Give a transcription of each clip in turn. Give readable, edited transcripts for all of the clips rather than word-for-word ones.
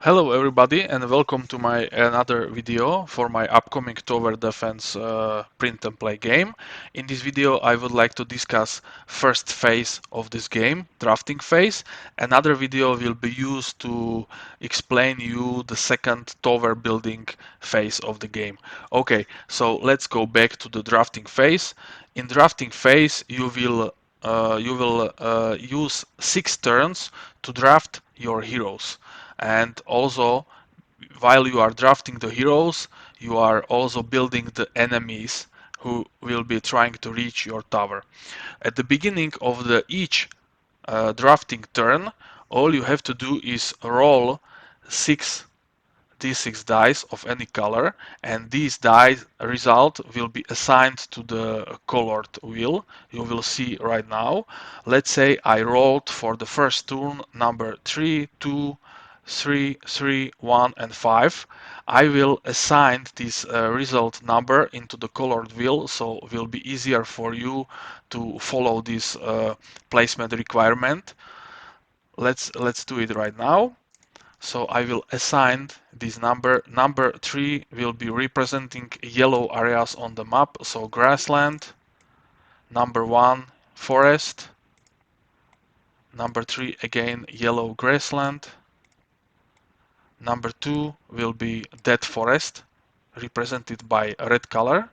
Hello everybody and welcome to my another video for my upcoming Tower Defense print and play game. In this video I would like to discuss first phase of this game, drafting phase. Another video will be used to explain you the second tower building phase of the game. Okay, so let's go back to the drafting phase. In drafting phase you will use 6 turns to draft your heroes. And also, while you are drafting the heroes, you are also building the enemies who will be trying to reach your tower. At the beginning of each drafting turn, all you have to do is roll 6 d6 dice of any color, and these dice result will be assigned to the colored wheel you will see right now. Let's say I rolled for the first turn number 3, 2, 3, 3, 1, and 5. I will assign this result number into the colored wheel, so it will be easier for you to follow this placement requirement. Let's do it right now. So I will assign this number. Number 3 will be representing yellow areas on the map, so grassland. Number 1, forest. Number 3, again, yellow grassland. Number 2 will be dead forest, represented by red color.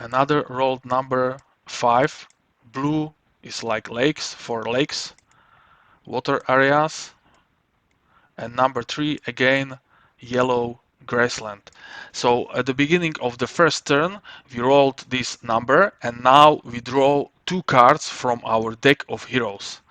Another rolled number 5, blue is like lakes, for lakes, water areas. And number 3, again, yellow grassland. So at the beginning of the first turn, we rolled this number, and now we draw 2 cards from our deck of heroes.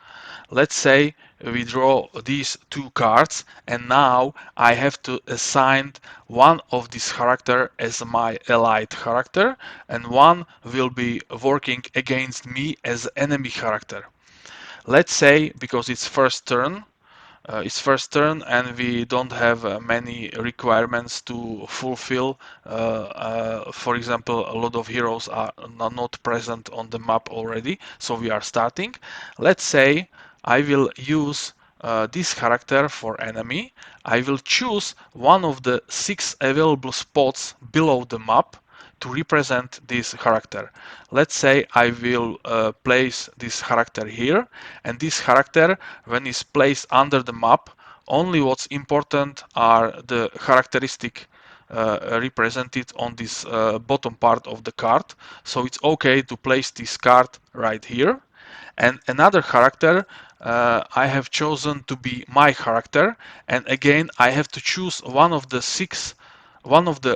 Let's say we draw these 2 cards, and now I have to assign one of this character as my allied character, and one will be working against me as enemy character. Let's say, because it's first turn and we don't have many requirements to fulfill. For example, a lot of heroes are not present on the map already, so we are starting. Let's say I will use this character for enemy. I will choose one of the 6 available spots below the map to represent this character. Let's say I will place this character here, and this character, when is placed under the map, only what's important are the characteristic represented on this bottom part of the card. So it's okay to place this card right here. And another character I have chosen to be my character, and again I have to choose one of the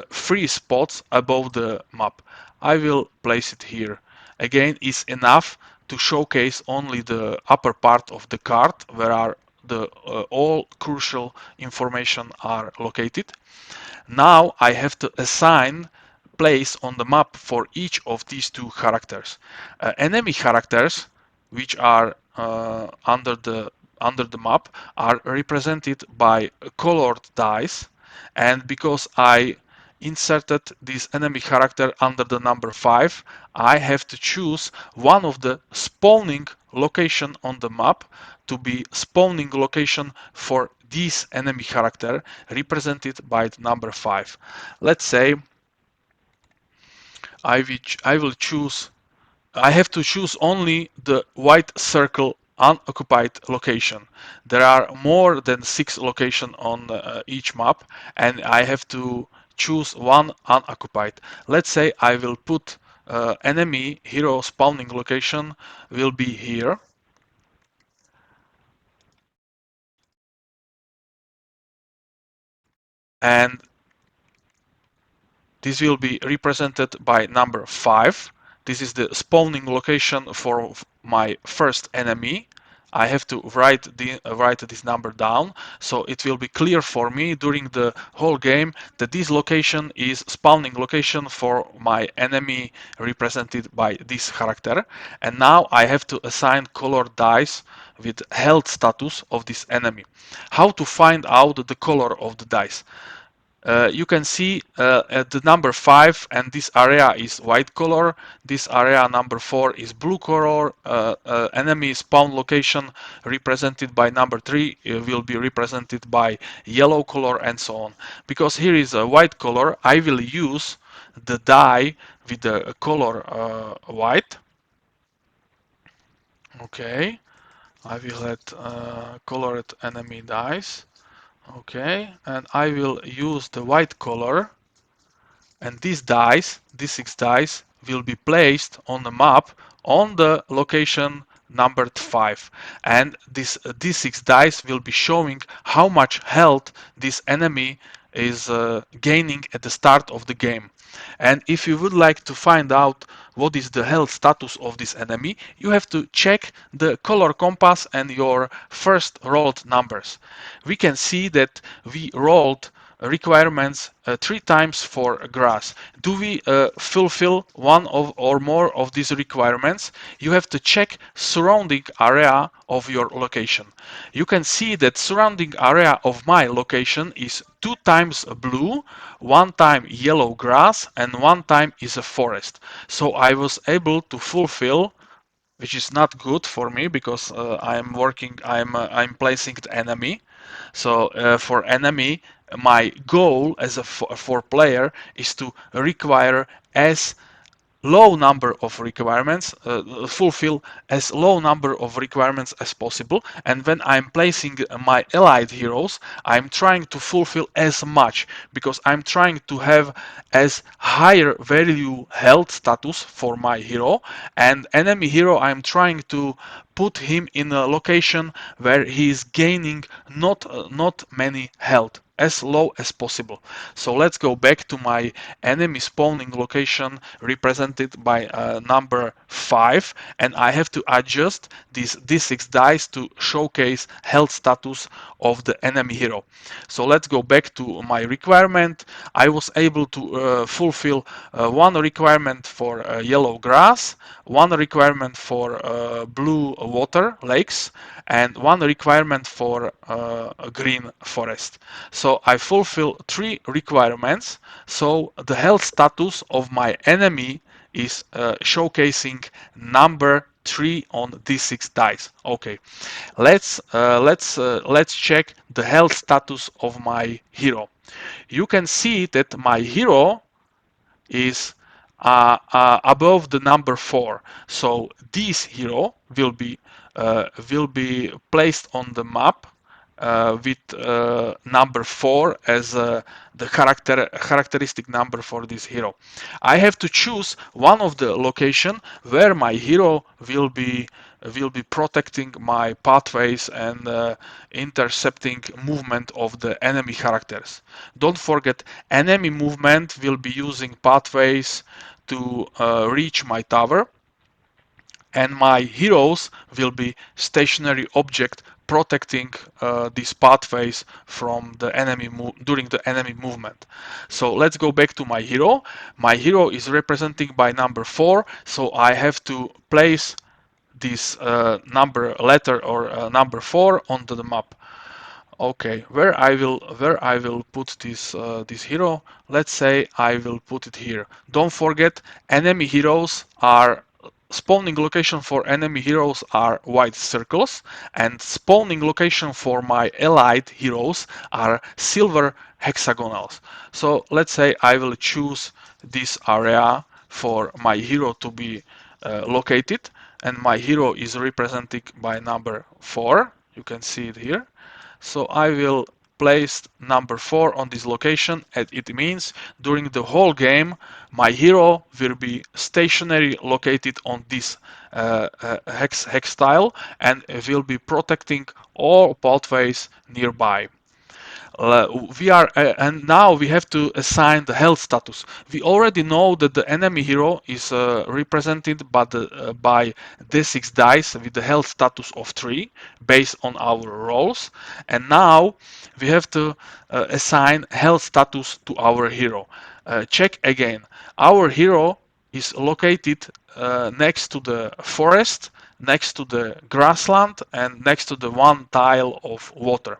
3 spots above the map. I will place it here. Again, it's enough to showcase only the upper part of the card where are the all crucial information are located. Now I have to assign place on the map for each of these 2 characters. Enemy characters, which are under the map, are represented by colored dice, and because I inserted this enemy character under the number 5, I have to choose one of the spawning location on the map to be spawning location for this enemy character represented by the number 5. Let's say I will choose, I have to choose only the white circle unoccupied location. There are more than 6 locations on each map, and I have to choose one unoccupied. Let's say I will put enemy hero spawning location will be here, and this will be represented by number 5. This is the spawning location for my first enemy. I have to write this number down, so it will be clear for me during the whole game that this location is spawning location for my enemy represented by this character. And now I have to assign colored dice with health status of this enemy. How to find out the color of the dice? you can see at the number 5, and this area is white color. This area number 4 is blue color. Enemy spawn location represented by number 3 will be represented by yellow color, and so on. Because here is a white color, I will use the die with the color white. Okay, I will add colored enemy dice. Okay, and I will use the white color, and these dice, these 6 dice, will be placed on the map on the location numbered 5. And these 6 dice will be showing how much health this enemy is gaining at the start of the game. And if you would like to find out what is the health status of this enemy, you have to check the color compass and your first rolled numbers. We can see that we rolled requirements 3 times for grass. Do we fulfill one of or more of these requirements? You have to check surrounding area of your location. You can see that surrounding area of my location is 2 times blue, 1 time yellow grass, and 1 time is a forest. So I was able to fulfill, which is not good for me because I'm placing the enemy. So for enemy, my goal as a for player is to require as low number of requirements, fulfill as low number of requirements as possible. And when I'm placing my allied heroes, I'm trying to fulfill as much because I'm trying to have as higher value health status for my hero, and enemy hero I'm trying to put him in a location where he is gaining not many health, as low as possible. So let's go back to my enemy spawning location represented by number 5, and I have to adjust these d6 dice to showcase health status of the enemy hero. So let's go back to my requirement. I was able to fulfill one requirement for yellow grass, one requirement for blue water lakes, and one requirement for green forest. So I fulfill 3 requirements. So the health status of my enemy is showcasing number 3 on d6 dice. Okay, let's check the health status of my hero. You can see that my hero is above the number 4. So this hero will be placed on the map with number 4 as the characteristic number for this hero. I have to choose one of the location where my hero will be protecting my pathways and intercepting movement of the enemy characters. Don't forget, enemy movement will be using pathways to reach my tower, and my heroes will be stationary object protecting these pathways from the enemy during the enemy movement. So let's go back to my hero. My hero is representing by number 4, so I have to place this number letter or number 4 onto the map. Okay, where I will put this hero? Let's say I will put it here. Don't forget, enemy heroes are spawning location for enemy heroes are white circles, and spawning location for my allied heroes are silver hexagonals. So let's say I will choose this area for my hero to be located, and my hero is represented by number 4. You can see it here. So I will place number 4 on this location, and it means during the whole game my hero will be stationary located on this hex tile and will be protecting all pathways nearby. We are and now we have to assign the health status. We already know that the enemy hero is represented by d6 dice with the health status of 3 based on our rolls, and now we have to assign health status to our hero. Check again, our hero is located next to the forest next to the grassland and next to the one tile of water.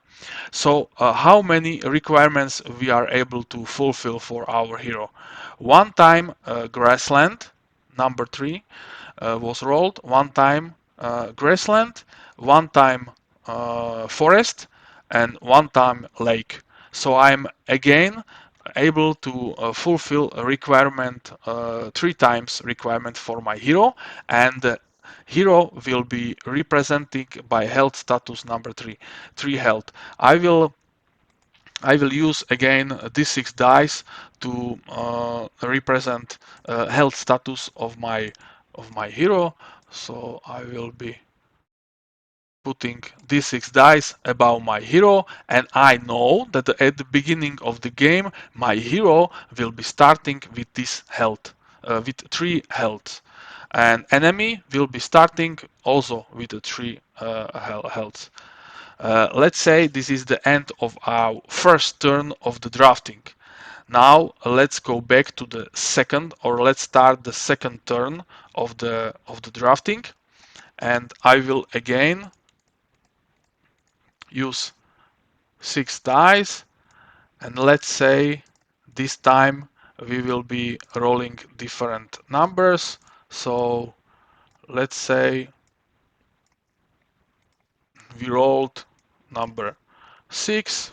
So how many requirements we are able to fulfill for our hero? One time grassland, number 3, was rolled, one time grassland, one time forest, and one time lake. So I'm again able to fulfill a requirement, 3 times requirement for my hero, and hero will be representing by health status number 3, 3 health. I will use again d6 dice to represent health status of my hero. So I will be putting d6 dice above my hero, and I know that at the beginning of the game my hero will be starting with this health, with 3 health, and enemy will be starting also with the 3 health. Let's say this is the end of our first turn of the drafting. Now let's go back to the second, or let's start the second turn of the drafting, and I will again use 6 dice, and let's say this time we will be rolling different numbers. So let's say we rolled number 6,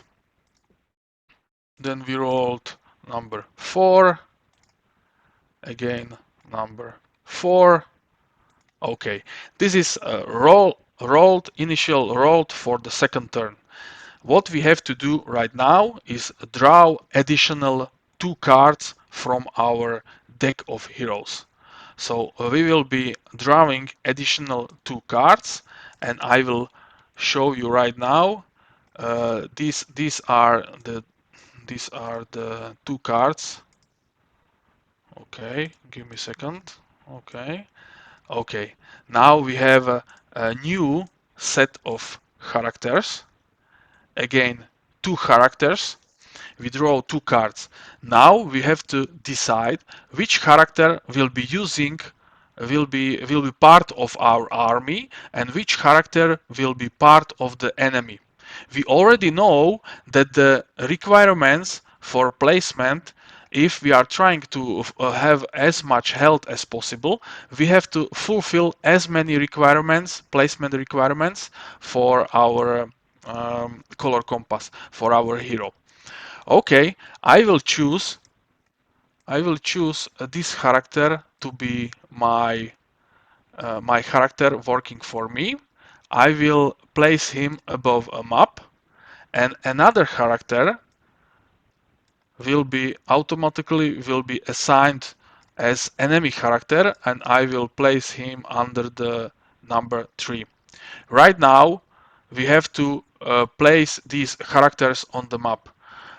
then we rolled number 4, again number 4. Okay, this is rolled initial rolled for the second turn. What we have to do right now is draw additional 2 cards from our deck of heroes. So we will be drawing additional 2 cards, and I will show you right now. These are the 2 cards. Okay, give me a second. Okay, okay. Now we have a new set of characters. Again, 2 characters. We draw 2 cards. Now we have to decide which character will be part of our army and which character will be part of the enemy. We already know that the requirements for placement, if we are trying to have as much health as possible, we have to fulfill as many requirements, placement requirements for our color compass, for our hero. Okay, I will choose this character to be my character working for me. I will place him above a map, and another character will be assigned as enemy character, and I will place him under the number 3. Right now we have to place these characters on the map.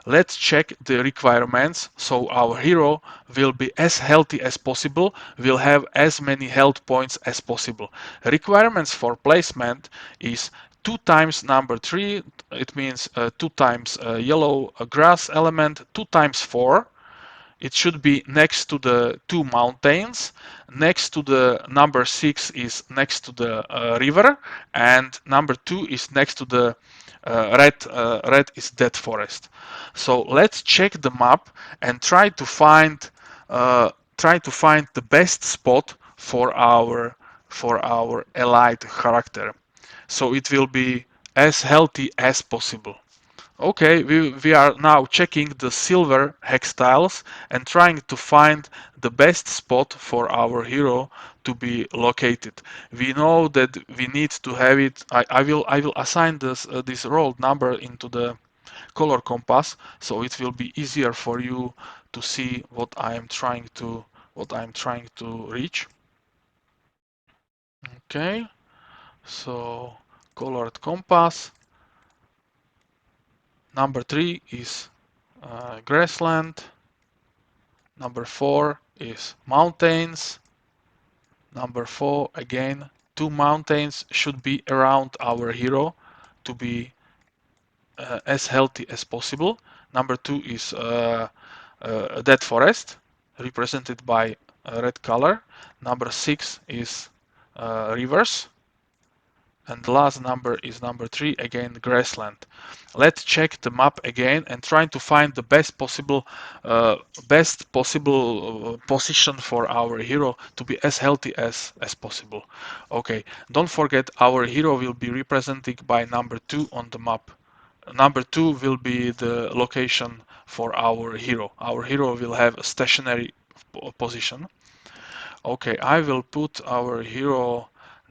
Let's check the requirements so our hero will be as healthy as possible, will have as many health points as possible. Requirements for placement is 2 times number 3, it means 2 times yellow grass element, 2 times 4, it should be next to the 2 mountains. Next to the number 6 is next to the river, and number 2 is next to the red is dead forest. So let's check the map and try to find the best spot for our allied character. So it will be as healthy as possible. Okay, we are now checking the silver hex tiles and trying to find the best spot for our hero to be located. We know that we need to have it. I will assign this rolled number into the color compass, so it will be easier for you to see what I am trying to reach. Okay, so colored compass. Number 3 is grassland. Number 4 is mountains. Number 4, again, 2 mountains should be around our hero to be as healthy as possible. Number 2 is a dead forest, represented by a red color. Number 6 is rivers. and the last number is number 3, again grassland. Let's check the map again and try to find the uh, best possible position for our hero to be as healthy as possible. Okay, don't forget our hero will be represented by number 2 on the map. Number 2 will be the location for our hero. Our hero will have a stationary position. Okay, I will put our hero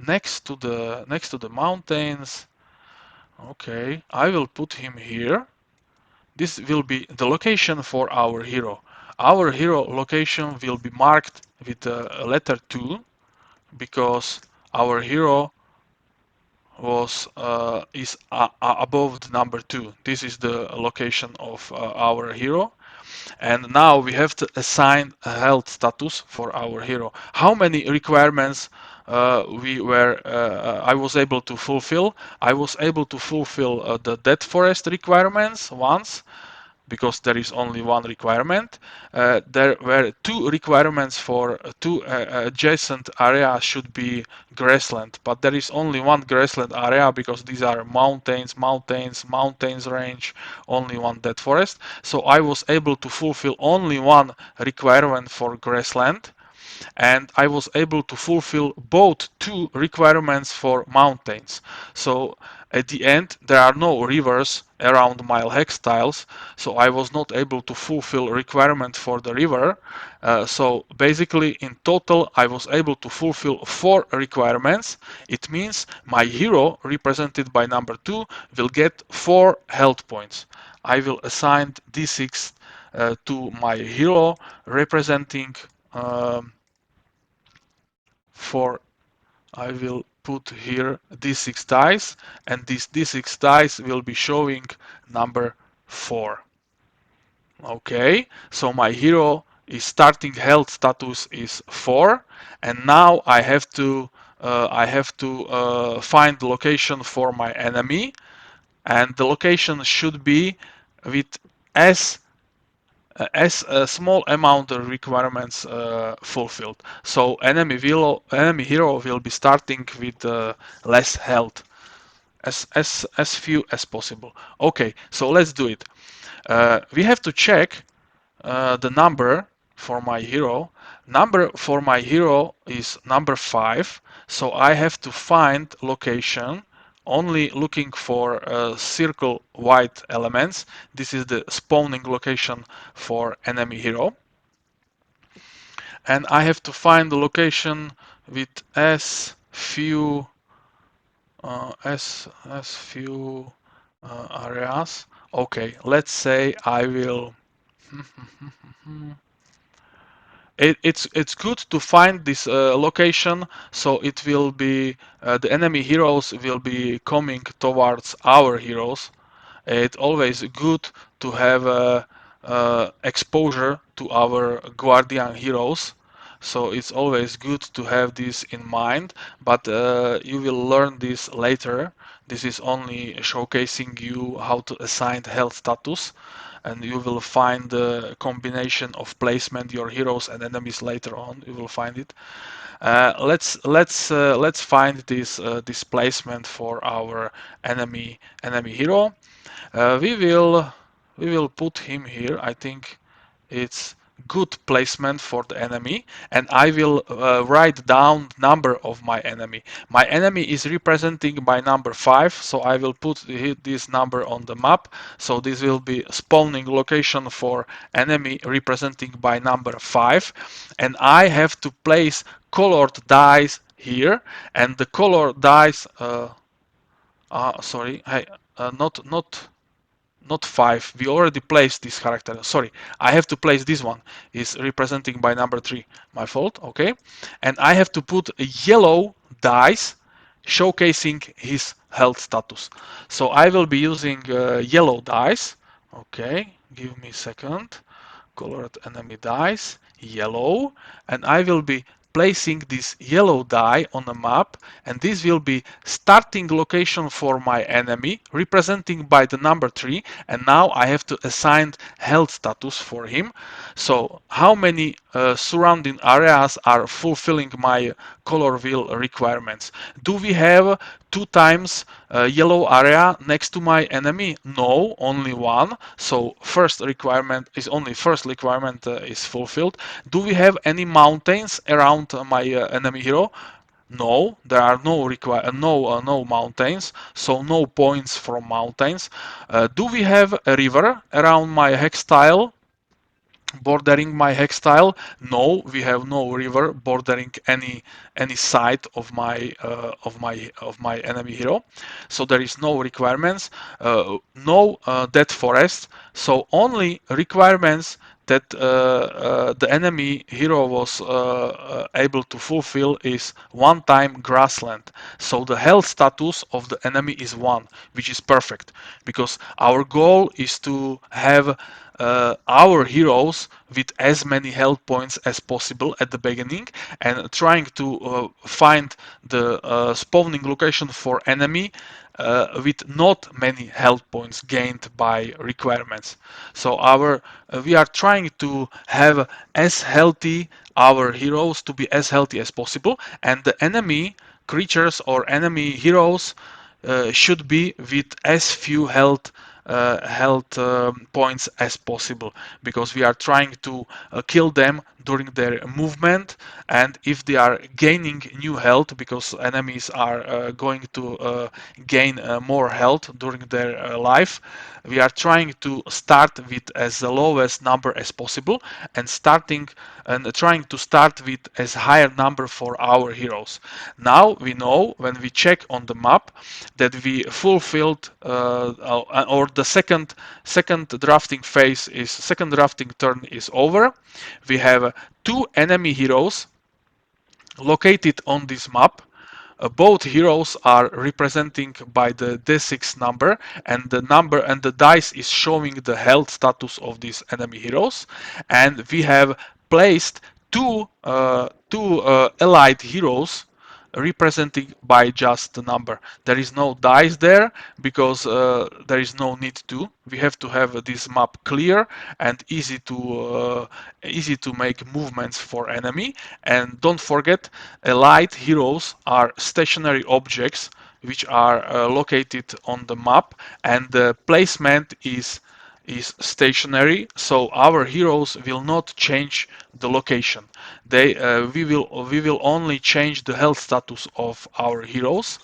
next to the mountains. Okay, I will put him here. This will be the location for our hero. Our hero location will be marked with the letter 2 because our hero was is above the number 2. This is the location of our hero. And now we have to assign a health status for our hero. How many requirements I was able to fulfill? I was able to fulfill the dead forest requirements once, because there is only one requirement. There were two requirements for two adjacent areas should be grassland, but there is only one grassland area because these are mountains range, only one dead forest. So I was able to fulfill only one requirement for grassland, and I was able to fulfill both two requirements for mountains. So at the end, there are no rivers around my hex tiles, so I was not able to fulfill requirement for the river. So basically, in total, I was able to fulfill 4 requirements. It means my hero, represented by number 2, will get 4 health points. I will assign d6 to my hero, representing um, for I will put here d6 dice, and this d6 dice will be showing number 4. Okay, so my hero is starting health status is 4, and now I have to find the location for my enemy, and the location should be with s as a small amount of requirements fulfilled. So enemy hero will be starting with less health, as few as possible. Okay, so let's do it. We have to check the number for my hero. Number for my hero is number 5, so I have to find location only looking for circle white elements. This is the spawning location for enemy hero. And I have to find the location with as few areas. Okay, let's say I will it's good to find this location, so it will be the enemy heroes will be coming towards our heroes. It's always good to have exposure to our guardian heroes, so it's always good to have this in mind, but you will learn this later. This is only showcasing you how to assign health status, and you will find the combination of placement your heroes and enemies later on. You will find it. Let's find this placement for our enemy hero. We will put him here. I think it's good placement for the enemy, and I will write down number of my enemy. My enemy is representing by number 5, so I will put this number on the map. So this will be spawning location for enemy representing by number 5, and I have to place colored dice here, and the color dice sorry, hey, not 5. We already placed this character. Sorry, I have to place this one. Is representing by number 3. My fault. Okay, and I have to put a yellow dice showcasing his health status. So I will be using yellow dice. Okay, give me a second. Colored enemy dice, yellow, and I will be placing this yellow die on the map, and this will be starting location for my enemy representing by the number 3, and now I have to assign health status for him. So how many surrounding areas are fulfilling my color wheel requirements? Do we have two times yellow area next to my enemy? No, only one. So first requirement is only first requirement is fulfilled. Do we have any mountains around my enemy hero? No, there are no mountains, so no points from mountains. Do we have a river around my hex tile? Bordering my hex tile? No, we have no river bordering any side of my enemy hero. So there is no requirements, no dead forest. So only requirements that the enemy hero was able to fulfill is one time grassland. So the health status of the enemy is 1, which is perfect because our goal is to have our heroes with as many health points as possible at the beginning and trying to find the spawning location for enemy with not many health points gained by requirements. So we are trying to have as healthy our heroes to be as healthy as possible, and the enemy creatures or enemy heroes should be with as few health points as possible because we are trying to kill them during their movement, and if they are gaining new health because enemies are going to gain more health during their life, we are trying to start with as the lowest number as possible and trying to start with as higher number for our heroes. Now we know when we check on the map that we fulfilled or the second drafting phase is second drafting turn is over. We have two enemy heroes located on this map. Both heroes are representing by the D6 number, and the dice is showing the health status of these enemy heroes. And we have placed two allied heroes representing by just the number. There is no dice there because there is no need to. We have to have this map clear and easy to make movements for enemy. And don't forget, allied heroes are stationary objects which are located on the map, and the placement is stationary, so our heroes will not change the location. We will only change the health status of our heroes.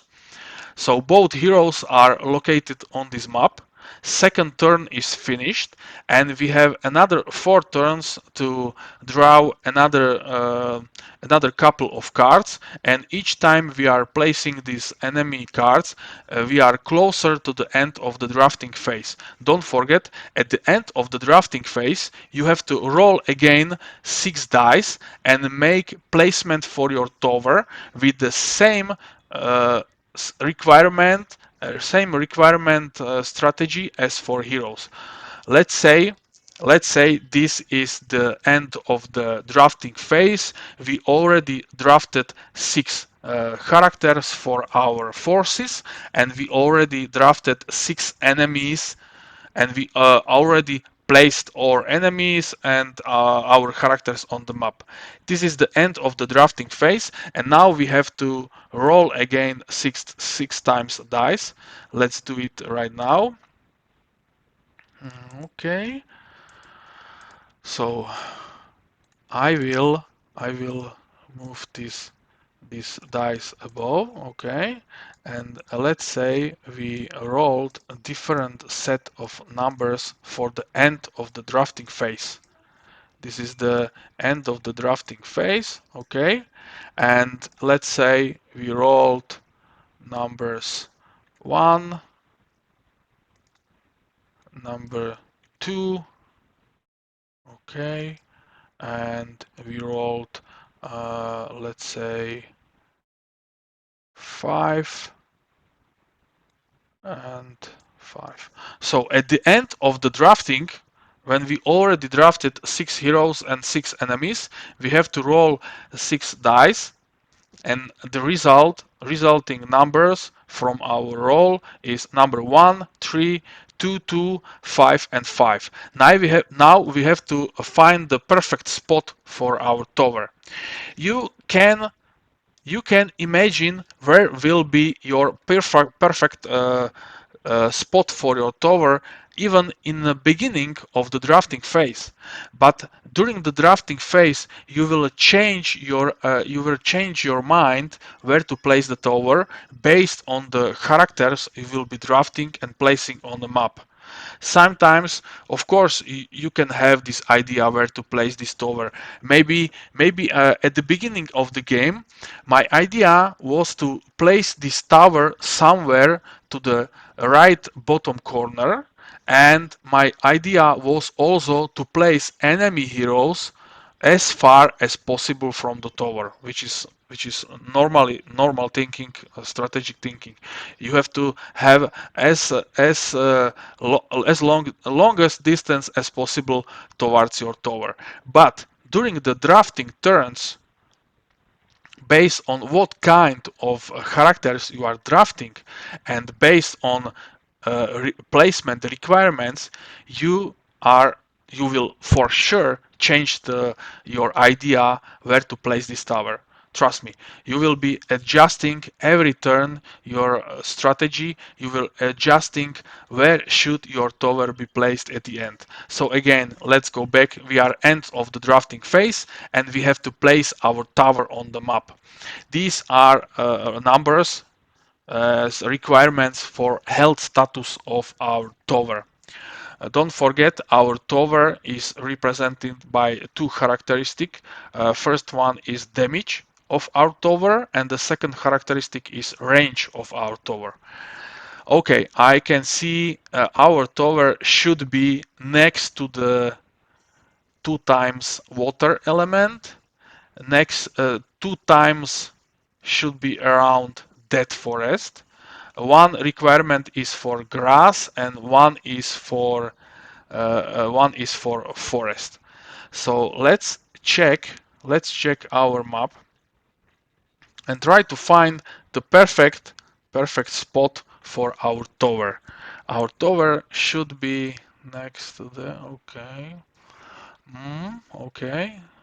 So both heroes are located on this map. Second turn is finished, and we have another 4 turns to draw another couple of cards. And each time we are placing these enemy cards, we are closer to the end of the drafting phase. Don't forget, at the end of the drafting phase, you have to roll again 6 dice and make placement for your tower with the same same requirement strategy as for heroes. Let's say let's say this is the end of the drafting phase. We already drafted 6 characters for our forces, and we already drafted 6 enemies, and we already placed our enemies and our characters on the map. This is the end of the drafting phase, and now we have to roll again six times dice. Let's do it right now. Okay, so I will move this dice above. Okay, and let's say we rolled a different set of numbers for the end of the drafting phase. This is the end of the drafting phase. Okay, and let's say we rolled numbers 1, number 2. Okay, and we rolled let's say 5 and 5. So at the end of the drafting, when we already drafted 6 heroes and 6 enemies, we have to roll 6 dice, and the resulting numbers from our roll is number 1, 3, 2, 2, 5, and 5. Now we have to find the perfect spot for our tower. You can you can imagine where will be your perfect spot for your tower even in the beginning of the drafting phase. But during the drafting phase, you will change your mind where to place the tower based on the characters you will be drafting and placing on the map. Sometimes, of course, you can have this idea where to place this tower. Maybe at the beginning of the game, my idea was to place this tower somewhere to the right bottom corner, and my idea was also to place enemy heroes as far as possible from the tower, which is normally normal thinking, strategic thinking. You have to have as longest distance as possible towards your tower. But during the drafting turns, based on what kind of characters you are drafting and based on placement requirements, you are you will for sure change your idea where to place this tower. Trust me, you will be adjusting every turn your strategy. You will adjusting where should your tower be placed at the end. So again, let's go back. We are end of the drafting phase and we have to place our tower on the map. These are numbers as requirements for health status of our tower. Don't forget, our tower is represented by two characteristics. First one is damage of our tower, and the second characteristic is range of our tower. Okay, I can see our tower should be next to the 2 times water element. Next 2 times should be around dead forest. One requirement is for grass and one is for forest. So let's check our map and try to find the perfect spot for our tower. Our tower should be next to the okay.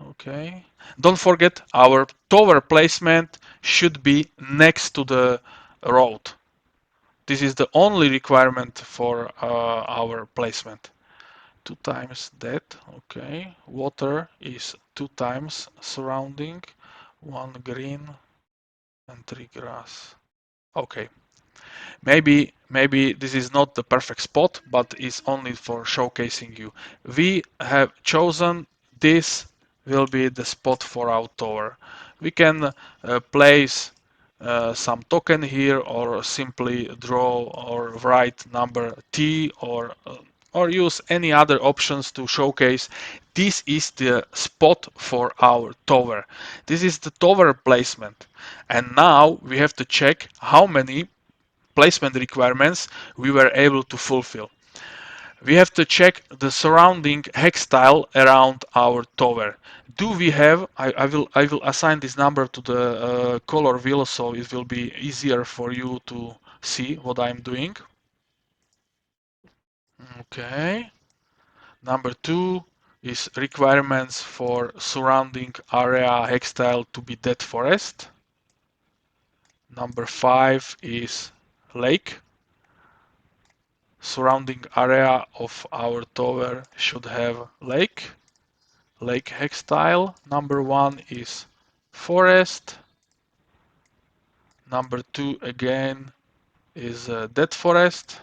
Okay. Don't forget our tower placement should be next to the road. This is the only requirement for our placement. 2 times that, okay. Water is 2 times surrounding, 1 green and 3 grass. Okay. Maybe this is not the perfect spot, but it's only for showcasing you. We have chosen this will be the spot for our tower. We can place some token here or simply draw or write number T or use any other options to showcase this is the spot for our tower. This is the tower placement. And now we have to check how many placement requirements we were able to fulfill. We have to check the surrounding hex tile around our tower. Do we have, I will assign this number to the color wheel so it will be easier for you to see what I'm doing. Okay. Number 2 is requirements for surrounding area hex tile to be dead forest. Number 5 is lake. Surrounding area of our tower should have lake hex tile. Number 1 is forest. Number 2 again is dead forest.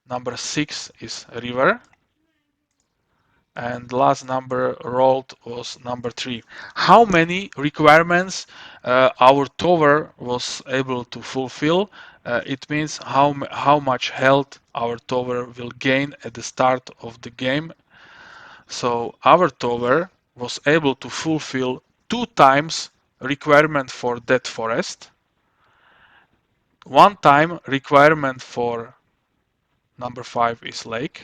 Number 6 is river. And last number rolled was number 3. How many requirements our tower was able to fulfill? It means how much health our tower will gain at the start of the game. So our tower was able to fulfill 2 times requirement for dead forest, 1 time requirement for number 5 is lake,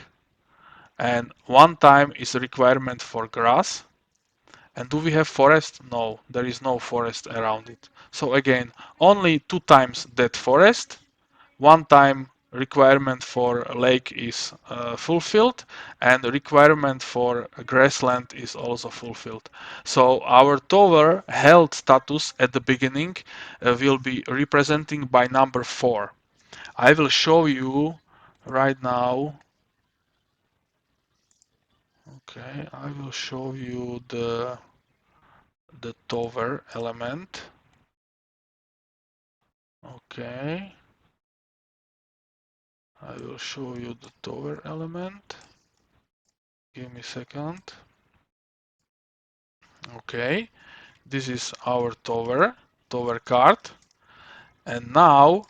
and 1 time is a requirement for grass. And do we have forest? No, there is no forest around it. So again, only 2 times dead forest, 1 time requirement for lake is fulfilled, and the requirement for grassland is also fulfilled. So our tower health status at the beginning will be representing by number 4. I will show you right now. Okay, I will show you the tower element. Okay, I will show you the tower element. Give me a second. Okay, this is our tower card. And now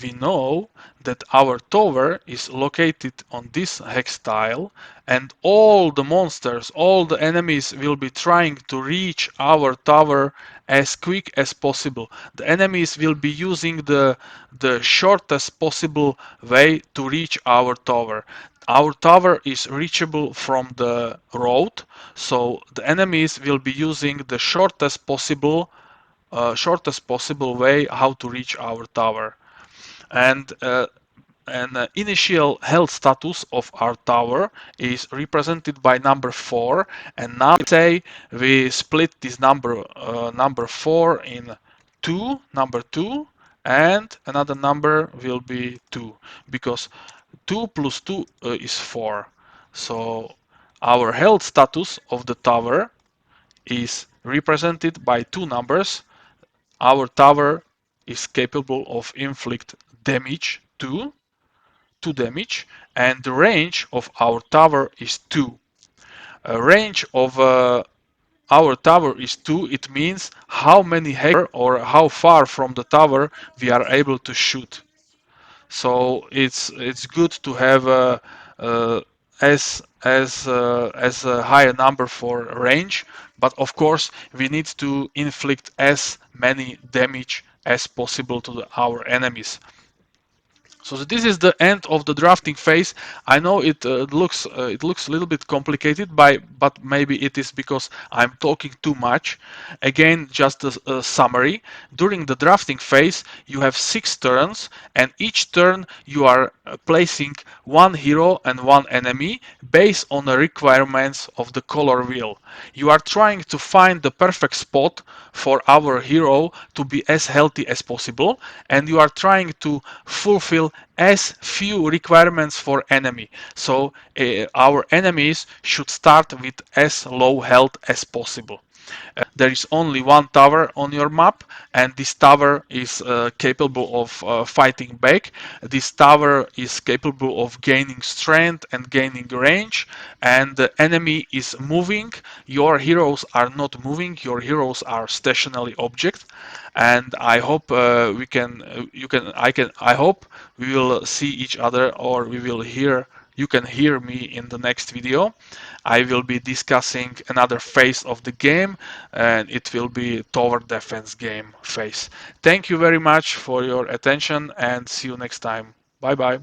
we know that our tower is located on this hex tile, and all the monsters, all the enemies will be trying to reach our tower as quick as possible. The enemies will be using the shortest possible way to reach our tower. Our tower is reachable from the road, so the enemies will be using the shortest possible way how to reach our tower. And an initial health status of our tower is represented by number 4, and now say we split this number 4 in number 2, and another number will be 2, because 2 plus 2 is 4. So our health status of the tower is represented by two numbers. Our tower is capable of inflict damage 2 damage, and the range of our tower is 2. A range of our tower is 2, it means how many hectares or how far from the tower we are able to shoot. So it's good to have uh, as a higher number for range, but of course we need to inflict as many damage as possible to our enemies. So this is the end of the drafting phase. I know it looks a little bit complicated, but maybe it is because I'm talking too much. Again, just a summary. During the drafting phase, you have 6 turns, and each turn you are placing one hero and one enemy based on the requirements of the color wheel. You are trying to find the perfect spot for our hero to be as healthy as possible, and you are trying to fulfill as few requirements for enemy. So our enemies should start with as low health as possible. There is only one tower on your map, and this tower is capable of fighting back. This tower is capable of gaining strength and gaining range, and the enemy is moving. Your heroes are not moving, your heroes are stationary objects. And I hope we can you can I hope we will see each other, or we will hear you can hear me in the next video. I will be discussing another phase of the game, and it will be tower defense game phase. Thank you very much for your attention, and see you next time. Bye bye.